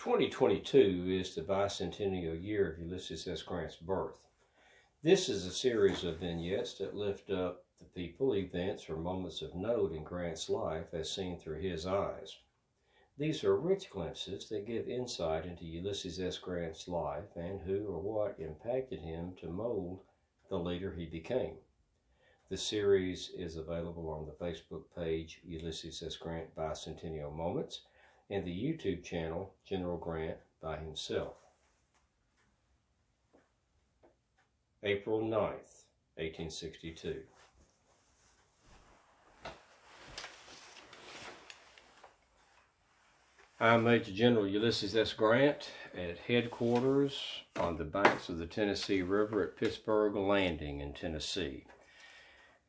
2022 is the bicentennial year of Ulysses S. Grant's birth. This is a series of vignettes that lift up the people, events, or moments of note in Grant's life as seen through his eyes. These are rich glimpses that give insight into Ulysses S. Grant's life and who or what impacted him to mold the leader he became. The series is available on the Facebook page Ulysses S. Grant Bicentennial Moments and the YouTube channel General Grant by himself. April 9th, 1862. I'm Major General Ulysses S. Grant at headquarters on the banks of the Tennessee River at Pittsburg Landing in Tennessee.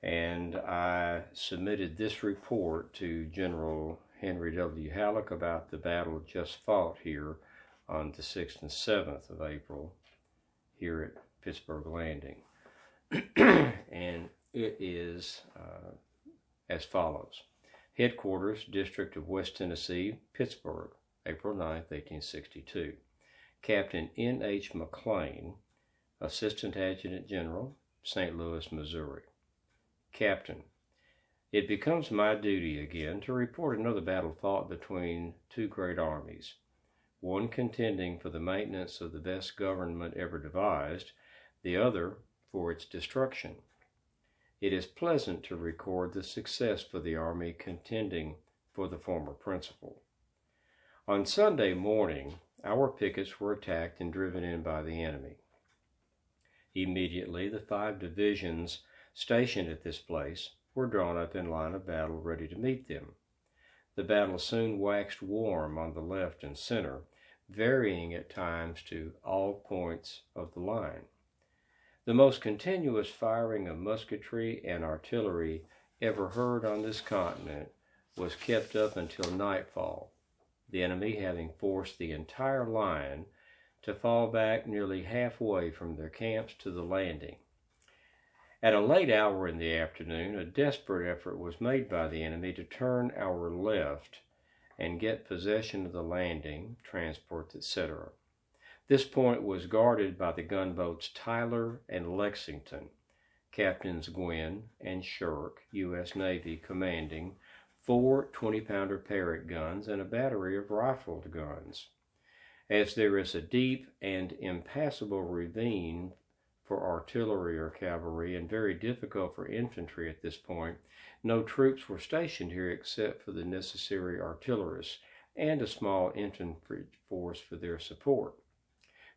And I submitted this report to General Henry W. Halleck about the battle just fought here on the 6th and 7th of April here at Pittsburg Landing. And it is as follows. Headquarters, District of West Tennessee, Pittsburgh, April 9th, 1862. Captain N.H. McLean, Assistant Adjutant General, St. Louis, Missouri. Captain, it becomes my duty again to report another battle fought between two great armies, one contending for the maintenance of the best government ever devised, the other for its destruction. It is pleasant to record the success for the army contending for the former principle. On Sunday morning, our pickets were attacked and driven in by the enemy. Immediately, the 5 divisions stationed at this place were drawn up in line of battle ready to meet them. The battle soon waxed warm on the left and center, varying at times to all points of the line. The most continuous firing of musketry and artillery ever heard on this continent was kept up until nightfall, the enemy having forced the entire line to fall back nearly halfway from their camps to the landing. At a late hour in the afternoon, a desperate effort was made by the enemy to turn our left and get possession of the landing, transports, etc. This point was guarded by the gunboats Tyler and Lexington, Captains Gwynn and Shirk, U.S. Navy, commanding 4 20-pounder Parrott guns and a battery of rifled guns. As there is a deep and impassable ravine for artillery or cavalry and very difficult for infantry at this point, no troops were stationed here except for the necessary artillerists and a small infantry force for their support.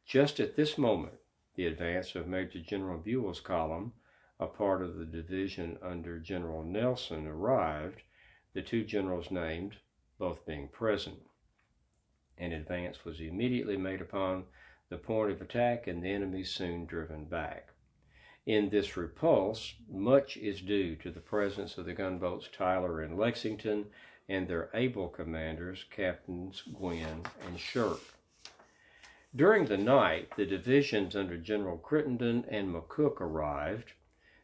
Just at this moment, the advance of Major General Buell's column, a part of the division under General Nelson, arrived, the 2 generals named both being present. An advance was immediately made upon the point of attack, and the enemy soon driven back. In this repulse, much is due to the presence of the gunboats Tyler and Lexington and their able commanders, Captains Gwynn and Shirk. During the night, the divisions under General Crittenden and McCook arrived.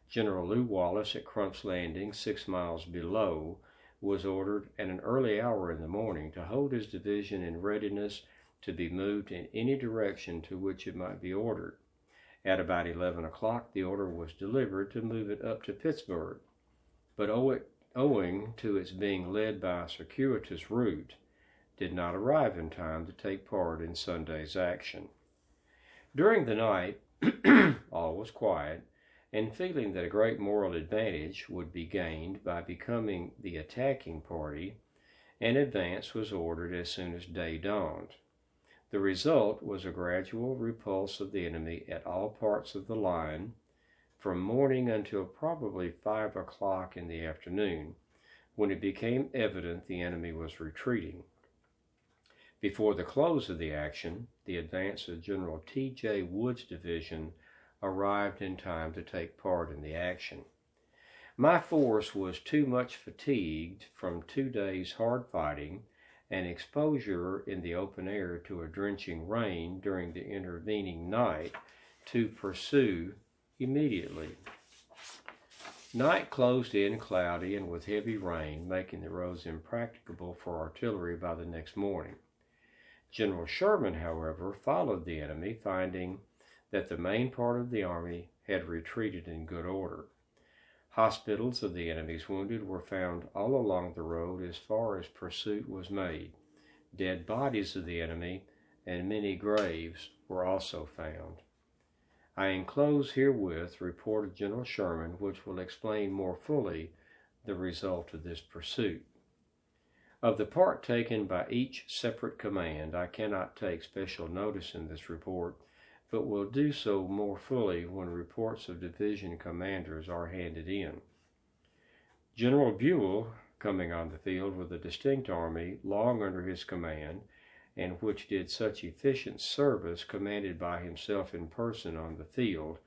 General Lew Wallace at Crump's Landing, 6 miles below, was ordered at an early hour in the morning to hold his division in readiness to be moved in any direction to which it might be ordered. At about 11 o'clock, the order was delivered to move it up to Pittsburgh, but owing to its being led by a circuitous route, did not arrive in time to take part in Sunday's action. During the night, all was quiet, and feeling that a great moral advantage would be gained by becoming the attacking party, an advance was ordered as soon as day dawned. The result was a gradual repulse of the enemy at all parts of the line from morning until probably 5 o'clock in the afternoon, when it became evident the enemy was retreating. Before the close of the action, the advance of General T.J. Wood's division arrived in time to take part in the action. My force was too much fatigued from 2 days' hard fighting and exposure in the open air to a drenching rain during the intervening night to pursue immediately. Night closed in cloudy and with heavy rain, making the roads impracticable for artillery by the next morning. General Sherman, however, followed the enemy, finding that the main part of the army had retreated in good order. Hospitals of the enemy's wounded were found all along the road as far as pursuit was made. Dead bodies of the enemy and many graves were also found. I enclose herewith report of General Sherman, which will explain more fully the result of this pursuit. Of the part taken by each separate command, I cannot take special notice in this report, but will do so more fully when reports of division commanders are handed in. General Buell, coming on the field with a distinct army long under his command, and which did such efficient service commanded by himself in person on the field,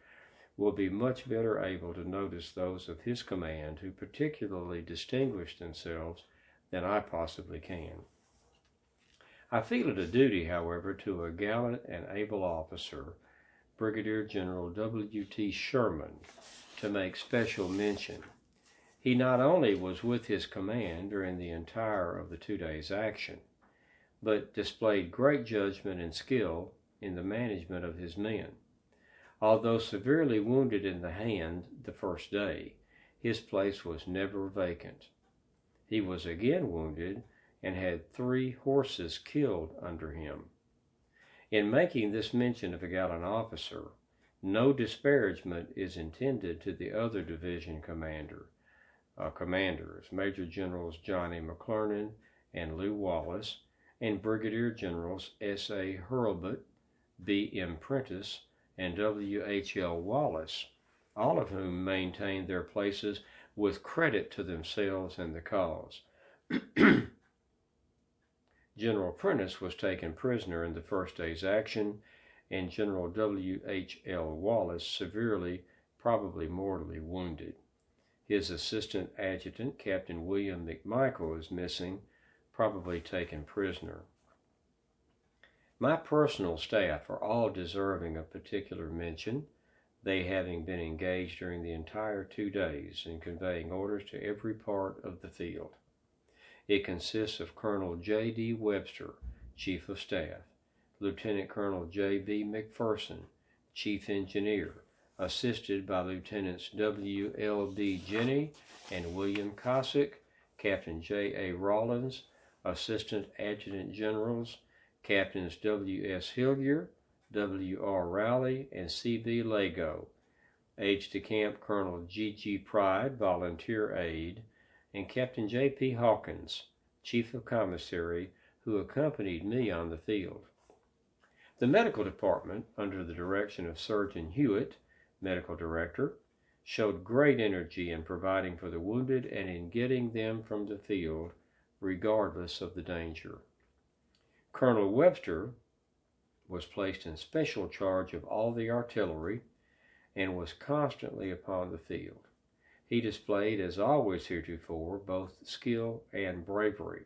will be much better able to notice those of his command who particularly distinguished themselves than I possibly can. I feel it a duty, however, to a gallant and able officer, Brigadier General W.T. Sherman, to make special mention. He not only was with his command during the entire of the 2 days' action, but displayed great judgment and skill in the management of his men. Although severely wounded in the hand the first day, his place was never vacant. He was again wounded and had 3 horses killed under him. In making this mention of a gallant officer, no disparagement is intended to the other division commanders, Major Generals John A. McClernand and Lew Wallace, and Brigadier Generals S.A. Hurlbut, B.M. Prentice, and W.H.L. Wallace, all of whom maintained their places with credit to themselves and the cause. General Prentice was taken prisoner in the first day's action, and General W.H.L. Wallace severely, probably mortally wounded. His assistant adjutant, Captain William McMichael, is missing, probably taken prisoner. My personal staff are all deserving of particular mention, they having been engaged during the entire 2 days in conveying orders to every part of the field. It consists of Colonel J.D. Webster, Chief of Staff, Lieutenant Colonel J.B. McPherson, Chief Engineer, assisted by Lieutenants W.L.D. Jenny and William Cossack, Captain J.A. Rawlins, Assistant Adjutant Generals, Captains W.S. Hillier, W.R. Rowley, and C.B. Lago, Aides-de-Camp Colonel G.G. Pride, Volunteer Aide, and Captain J.P. Hawkins, Chief of Commissary, who accompanied me on the field. The medical department, under the direction of Surgeon Hewitt, Medical Director, showed great energy in providing for the wounded and in getting them from the field, regardless of the danger. Colonel Webster was placed in special charge of all the artillery and was constantly upon the field. He displayed, as always heretofore, both skill and bravery.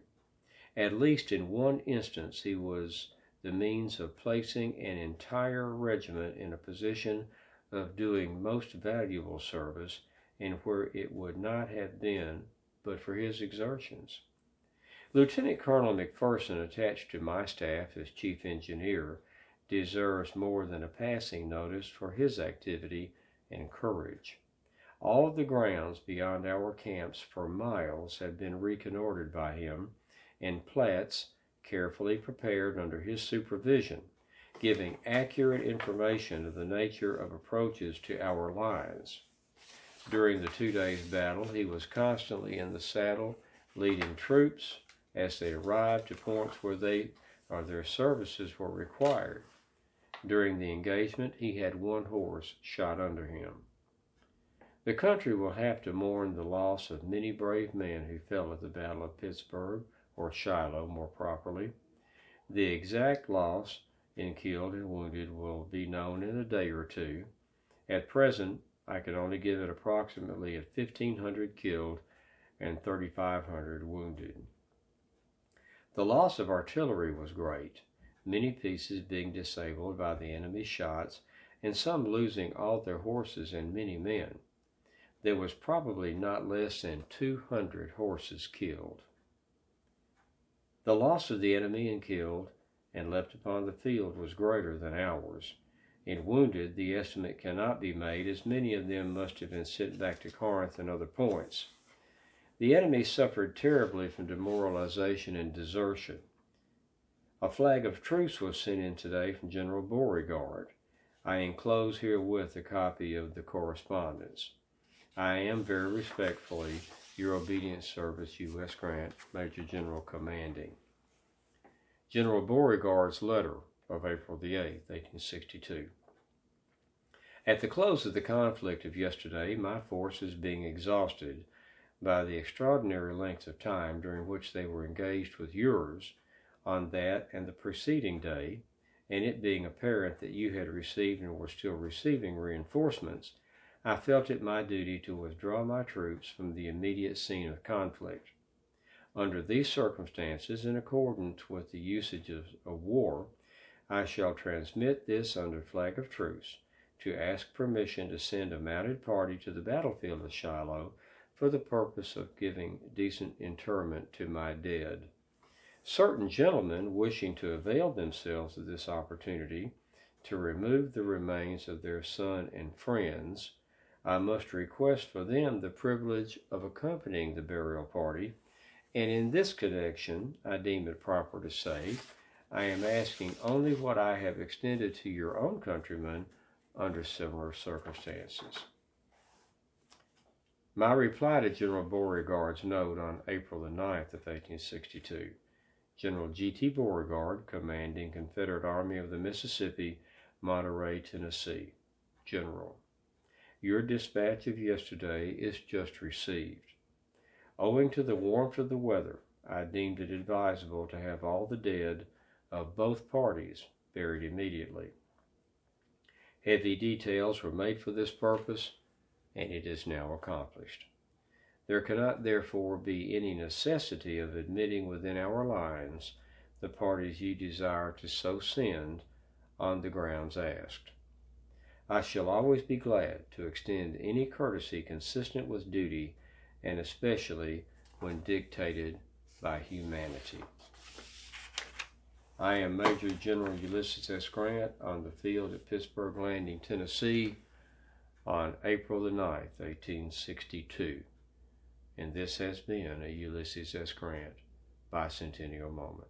At least in one instance he was the means of placing an entire regiment in a position of doing most valuable service, and where it would not have been but for his exertions. Lieutenant Colonel McPherson, attached to my staff as Chief Engineer, deserves more than a passing notice for his activity and courage. All of the grounds beyond our camps for miles have been reconnoitered by him, and plats carefully prepared under his supervision, giving accurate information of the nature of approaches to our lines. During the 2 days' battle, he was constantly in the saddle, leading troops as they arrived to points where their services were required. During the engagement, he had 1 horse shot under him. The country will have to mourn the loss of many brave men who fell at the Battle of Pittsburg, or Shiloh more properly. The exact loss in killed and wounded will be known in a day or 2. At present, I can only give it approximately at 1,500 killed and 3,500 wounded. The loss of artillery was great, many pieces being disabled by the enemy's shots, and some losing all their horses and many men. There was probably not less than 200 horses killed. The loss of the enemy in killed and left upon the field was greater than ours. In wounded, the estimate cannot be made, as many of them must have been sent back to Corinth and other points. The enemy suffered terribly from demoralization and desertion. A flag of truce was sent in today from General Beauregard. I enclose herewith a copy of the correspondence. I am very respectfully, your obedient servant, U.S. Grant, Major General Commanding. General Beauregard's letter of April the 8th, 1862. At the close of the conflict of yesterday, my forces being exhausted by the extraordinary length of time during which they were engaged with yours on that and the preceding day, and it being apparent that you had received and were still receiving reinforcements, I felt it my duty to withdraw my troops from the immediate scene of conflict. Under these circumstances, in accordance with the usages of war, I shall transmit this under flag of truce, to ask permission to send a mounted party to the battlefield of Shiloh for the purpose of giving decent interment to my dead. Certain gentlemen wishing to avail themselves of this opportunity to remove the remains of their son and friends, I must request for them the privilege of accompanying the burial party, and in this connection I deem it proper to say, I am asking only what I have extended to your own countrymen under similar circumstances. My reply to General Beauregard's note on April the 9th of 1862. General G.T. Beauregard, commanding Confederate Army of the Mississippi, Monterey, Tennessee. General, your dispatch of yesterday is just received. Owing to the warmth of the weather, I deemed it advisable to have all the dead of both parties buried immediately. Heavy details were made for this purpose, and it is now accomplished. There cannot therefore be any necessity of admitting within our lines the parties you desire to so send on the grounds asked. I shall always be glad to extend any courtesy consistent with duty, and especially when dictated by humanity. I am Major General Ulysses S. Grant on the field at Pittsburg Landing, Tennessee on April the 9th, 1862. And this has been a Ulysses S. Grant Bicentennial Moment.